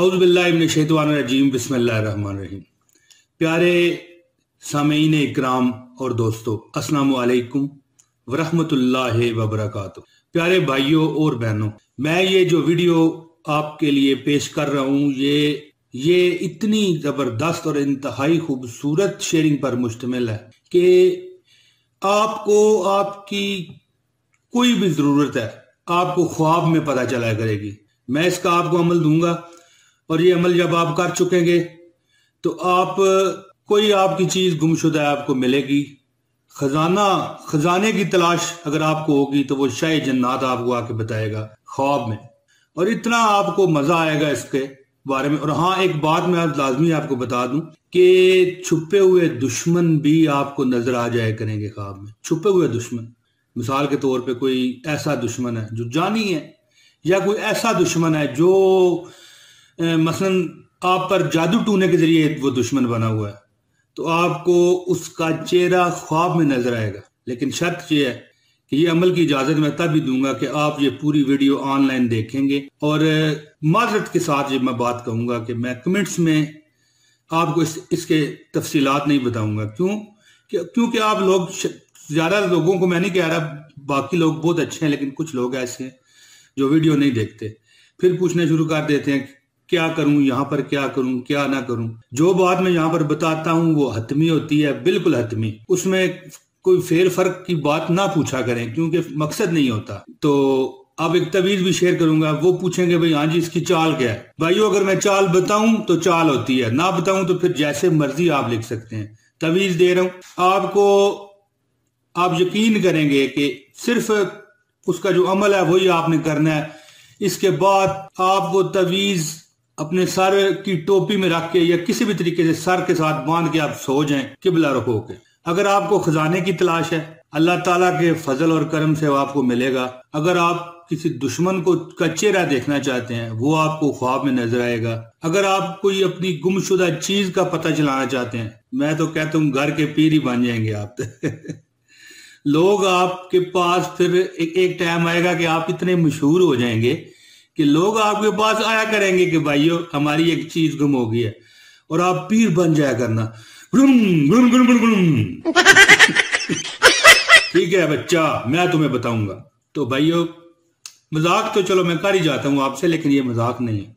औज़ुबिल्लाहि मिनश्शैतानिर्रजीम बिस्मिल्लाहिर्रहमानिर्रहीम। प्यारे सामीन इकराम और दोस्तों, अस्सलामु अलैकुम वरहमतुल्लाहि वबरकातुहू। प्यारे भाइयों और बहनों, मैं ये जो वीडियो आपके लिए पेश कर रहा हूँ ये इतनी जबरदस्त और इंतहाई खूबसूरत शेयरिंग पर मुश्तमिल है कि आपको आपकी कोई भी जरूरत है आपको ख्वाब में पता चला करेगी। मैं इसका आपको अमल दूंगा और ये अमल जब आप कर चुकेंगे तो आप कोई आपकी चीज गुमशुदा आपको मिलेगी। खजाने की तलाश अगर आपको होगी तो वो शाह जन्नात आपको आके बताएगा ख्वाब में, और इतना आपको मजा आएगा इसके बारे में। और हाँ, एक बात मैं आज लाजमी आपको बता दूं कि छुपे हुए दुश्मन भी आपको नजर आ जाए करेंगे ख्वाब में। छुपे हुए दुश्मन, मिसाल के तौर पे कोई ऐसा दुश्मन है जो जानी है, या कोई ऐसा दुश्मन है जो मसलन आप पर जादू टूने के जरिए वो दुश्मन बना हुआ है, तो आपको उसका चेहरा ख्वाब में नजर आएगा। लेकिन शर्त यह है कि ये अमल की इजाजत मैं तब भी दूंगा कि आप ये पूरी वीडियो ऑनलाइन देखेंगे। और माजरत के साथ ये मैं बात कहूंगा कि मैं कमेंट्स में आपको इसके तफसीलात नहीं बताऊंगा। क्योंकि आप लोग, ज्यादा लोगों को मैं नहीं कह रहा, बाकी लोग बहुत अच्छे हैं, लेकिन कुछ लोग ऐसे हैं जो वीडियो नहीं देखते, फिर पूछने शुरू कर देते हैं क्या करूं, यहाँ पर क्या करूं, क्या ना करूं। जो बात मैं यहाँ पर बताता हूं वो हतमी होती है, बिल्कुल हतमी। उसमें कोई फेर फर्क की बात ना पूछा करें, क्योंकि मकसद नहीं होता। तो अब एक तवीज भी शेयर करूंगा, वो पूछेंगे भाई हाँ जी इसकी चाल क्या है। भाइयों, अगर मैं चाल बताऊं तो चाल होती है, ना बताऊं तो फिर जैसे मर्जी आप लिख सकते हैं। तवीज दे रहा हूं आपको, आप यकीन करेंगे कि सिर्फ उसका जो अमल है वही आपने करना है। इसके बाद आप वो तवीज अपने सर की टोपी में रख के या किसी भी तरीके से सर के साथ बांध के आप सो जाएं किबला रखो के। अगर आपको खजाने की तलाश है, अल्लाह ताला के फजल और करम से वो आपको मिलेगा। अगर आप किसी दुश्मन का चेहरा देखना चाहते हैं वो आपको ख्वाब में नजर आएगा। अगर आप कोई अपनी गुमशुदा चीज का पता चलाना चाहते हैं, मैं तो कहता हूँ घर के पीर ही बन जाएंगे आप। लोग आपके पास फिर एक टाइम आएगा कि आप इतने मशहूर हो जाएंगे कि लोग आपके पास आया करेंगे कि भाइयों हमारी एक चीज गुम हो गई है, और आप पीर बन जाया करना। ठीक है बच्चा, मैं तुम्हें बताऊंगा। तो भाइयों, मजाक तो चलो मैं कर ही जाता हूं आपसे, लेकिन ये मजाक नहीं है,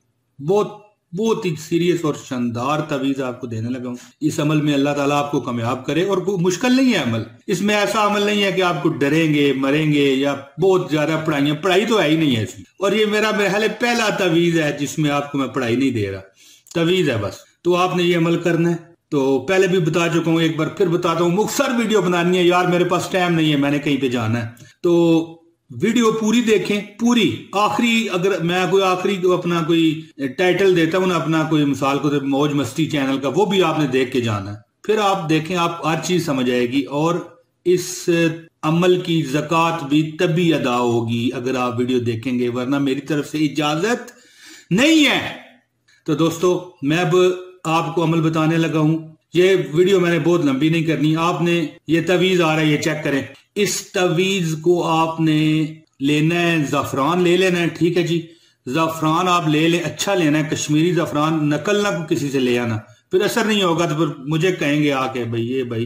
बहुत ही सीरियस और शानदार तवीज आपको देने लगा हूं। इस अमल में अल्लाह ताला आपको कामयाब करे, और कोई मुश्किल नहीं है अमल। इसमें ऐसा अमल नहीं है कि आपको डरेंगे, मरेंगे या बहुत ज्यादा पढ़ाई तो है ही नहीं है इसमें। और ये मेरा पहला तवीज है जिसमें आपको मैं पढ़ाई नहीं दे रहा, तवीज है बस। तो आपने ये अमल करना है। तो पहले भी बता चुका हूं, एक बार फिर बताता हूं। मुख्तसर वीडियो बनानी है यार, मेरे पास टाइम नहीं है, मैंने कहीं पे जाना है। तो वीडियो पूरी देखें, पूरी आखिरी। अगर मैं कोई आखिरी अपना कोई टाइटल देता हूं ना, अपना कोई मिसाल को मौज मस्ती चैनल का, वो भी आपने देख के जाना है। फिर आप देखें, आप हर चीज समझ आएगी। और इस अमल की ज़कात भी तभी अदा होगी अगर आप वीडियो देखेंगे, वरना मेरी तरफ से इजाजत नहीं है। तो दोस्तों, मैं अब आपको अमल बताने लगा हूं। ये वीडियो मैंने बहुत लंबी नहीं करनी। आपने ये तवीज आ रहा है, ये चेक करें। इस तवीज को आपने लेना है, ज़ाफ़रान ले लेना है। ठीक है जी, ज़ाफ़रान आप ले लें, अच्छा लेना है, कश्मीरी ज़ाफ़रान, नकल ना किसी से ले आना, फिर असर नहीं होगा तो फिर मुझे कहेंगे आके भाई ये भाई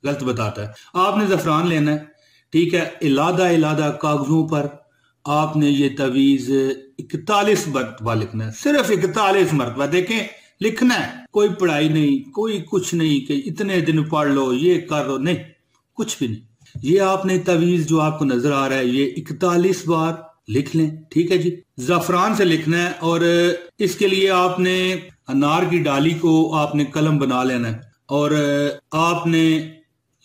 गलत बताता है। आपने ज़ाफ़रान लेना है, ठीक है। इलादा कागजों पर आपने ये तवीज 41 मरतबा लिखना है, सिर्फ 41 मरतबा। देखें, लिखना है, कोई पढ़ाई नहीं, कोई कुछ नहीं कि इतने दिन पढ़ लो, ये कर लो, नहीं, कुछ भी नहीं। ये आपने तवीज जो आपको नजर आ रहा है ये 41 बार लिख लें। ठीक है जी, ज़ाफ़रान से लिखना है। और इसके लिए आपने अनार की डाली को आपने कलम बना लेना है, और आपने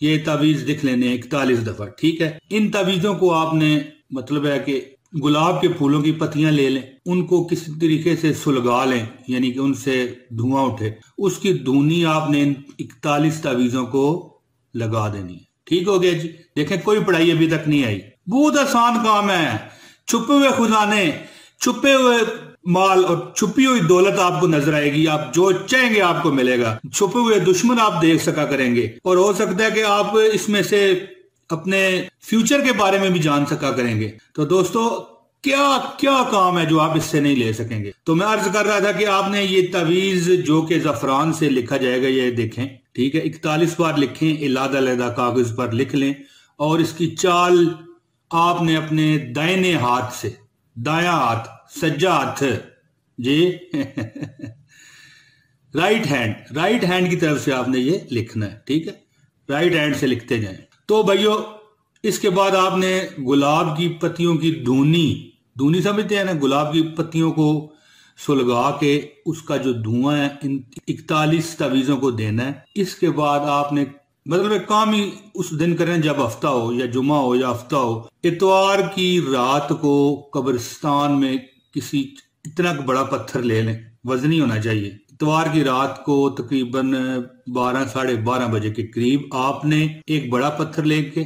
ये तवीज लिख लेने 41 दफा। ठीक है, इन तवीजों को आपने, मतलब है कि गुलाब के फूलों की पत्तियां ले लें, उनको किसी तरीके से सुलगा लें, यानी कि उनसे धुआं उठे, उसकी धुनी आपने इन 41 तवीजों को लगा देनी है। ठीक हो गया जी। देखें, कोई पढ़ाई अभी तक नहीं आई, बहुत आसान काम है। छुपे हुए खजाने, छुपे हुए माल और छुपी हुई दौलत आपको नजर आएगी। आप जो चाहेंगे आपको मिलेगा। छुपे हुए दुश्मन आप देख सका करेंगे, और हो सकता है कि आप इसमें से अपने फ्यूचर के बारे में भी जान सका करेंगे। तो दोस्तों, क्या क्या काम है जो आप इससे नहीं ले सकेंगे। तो मैं अर्ज कर रहा था कि आपने ये तवीज जो कि जफरान से लिखा जाएगा, ये देखें, ठीक है, 41 बार लिखें, अलग-अलग कागज पर लिख लें और इसकी चाल आपने अपने दाहिने हाथ से, दायां हाथ, सज्जा हाथ जी राइट हैंड की तरफ से आपने ये लिखना है, ठीक है, राइट हैंड से लिखते जाएं। तो भाइयों इसके बाद आपने गुलाब की पत्तियों की धूनी समझते हैं ना, गुलाब की पत्तियों को सुलगा के उसका जो धुआं है इन 41 तवीज़ों को देना है। इसके बाद आपने मतलब काम ही उस दिन करें जब हफ्ता हो या जुमा हो या हफ्ता हो। इतवार की रात को कब्रिस्तान में किसी इतना बड़ा पत्थर ले लें, वजनी होना चाहिए। इतवार की रात को तकरीबन 12 साढ़े 12 बजे के करीब आपने एक बड़ा पत्थर लेके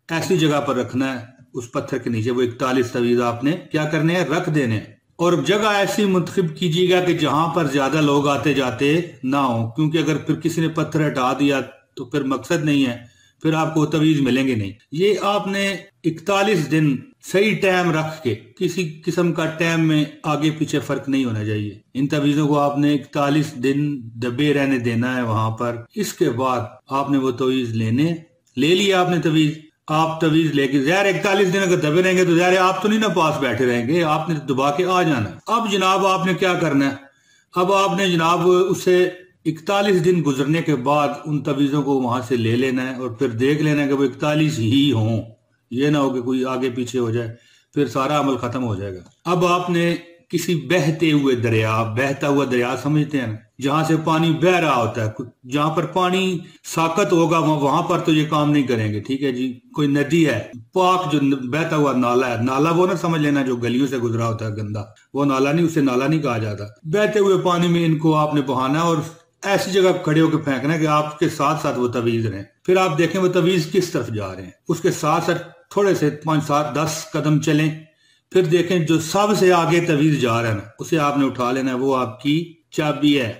ऐसी जगह पर रखना है, उस पत्थर के नीचे वो 41 तवीज़ आपने क्या करने हैं, रख देने हैं। और जगह ऐसी मुंतखब कीजिएगा कि जहां पर ज्यादा लोग आते जाते ना हो, क्योंकि अगर फिर किसी ने पत्थर हटा दिया तो फिर मकसद नहीं है, फिर आपको तवीज मिलेंगे नहीं। ये आपने 41 दिन सही टाइम रख के, किसी किस्म का टाइम में आगे पीछे फर्क नहीं होना चाहिए। इन तवीजों को आपने 41 दिन दबे रहने देना है वहां पर। इसके बाद आपने वो तवीज ले लिया आपने तवीज। आप तवीज लेके ज़ाहिर 41 दिन अगर दबे रहेंगे तो ज़ाहिर आप तो नहीं ना पास बैठे रहेंगे, आपने दबा के आ जाना। अब जनाब आपने क्या करना है, अब आपने जनाब उसे 41 दिन गुजरने के बाद उन तवीज़ों को वहां से ले लेना है और फिर देख लेना है कि वो 41 ही हों, ये ना हो कि कोई आगे पीछे हो जाए, फिर सारा अमल खत्म हो जाएगा। अब आपने किसी बहता हुआ दरिया समझते हैं, जहां से पानी बह रहा होता है, जहां पर पानी साकत होगा वहां पर तो ये काम नहीं करेंगे, ठीक है जी। कोई नदी है, पाक जो बहता हुआ नाला है, नाला वो ना समझ लेना जो गलियों से गुजरा होता है गंदा, वो नाला नहीं, उसे नाला नहीं कहा जाता। बहते हुए पानी में इनको आपने बहाना और ऐसी जगह खड़े होकर फेंकना कि आपके साथ साथ वो तवीज रहें। फिर आप देखें वो तवीज किस तरफ जा रहे हैं, उसके साथ साथ थोड़े से 5 7 10 कदम चलें, फिर देखें जो सबसे आगे तवीज जा रहा है ना, उसे आपने उठा लेना है। वो आपकी चाबी है,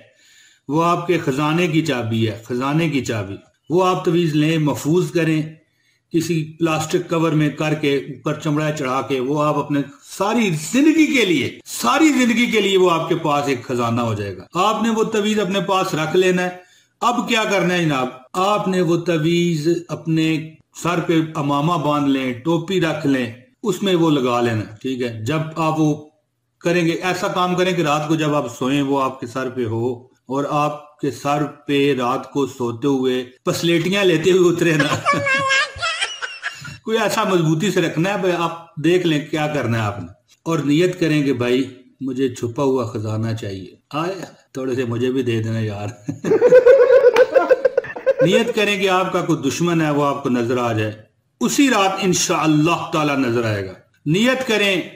वो आपके खजाने की चाबी है, खजाने की चाबी। वो आप तवीज लें, महफूज करें, किसी प्लास्टिक कवर में करके ऊपर चमड़ा चढ़ा के, वो आप अपने सारी जिंदगी के लिए वो आपके पास एक खजाना हो जाएगा। आपने वो तवीज अपने पास रख लेना है। अब क्या करना है जनाब, आपने वो तवीज अपने सर पे अमामा बांध लें, टोपी रख लें, उसमें वो लगा लेना, ठीक है। जब आप वो करेंगे, ऐसा काम करें कि रात को जब आप सोएं वो आपके सर पे हो और आपके सर पे रात को सोते हुए पसलेटियां लेते हुए उतरे ना कोई ऐसा मजबूती से रखना है, आप देख लें क्या करना है आपने। और नियत करें कि भाई मुझे छुपा हुआ खजाना चाहिए, आए थोड़े से मुझे भी दे देना यार नियत करें कि आपका कोई दुश्मन है वो आपको नजर आ जाए, उसी रात इंशाअल्लाह ताला नजर आएगा। नियत करें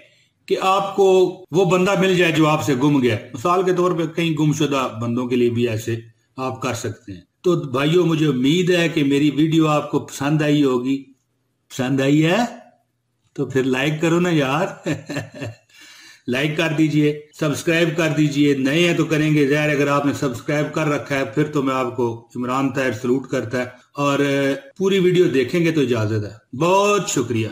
कि आपको वो बंदा मिल जाए जो आपसे गुम गया। मिसाल के तौर पे कई गुमशुदा बंदों के लिए भी ऐसे आप कर सकते हैं। तो भाइयों मुझे उम्मीद है कि मेरी वीडियो आपको पसंद आई होगी। पसंद आई है तो फिर लाइक करो ना यार लाइक कर दीजिए, सब्सक्राइब कर दीजिए। नए हैं तो करेंगे ज़ाहिर, अगर आपने सब्सक्राइब कर रखा है फिर तो मैं आपको इमरान ताहिर सलूट करता है। और पूरी वीडियो देखेंगे तो इजाजत है। बहुत शुक्रिया।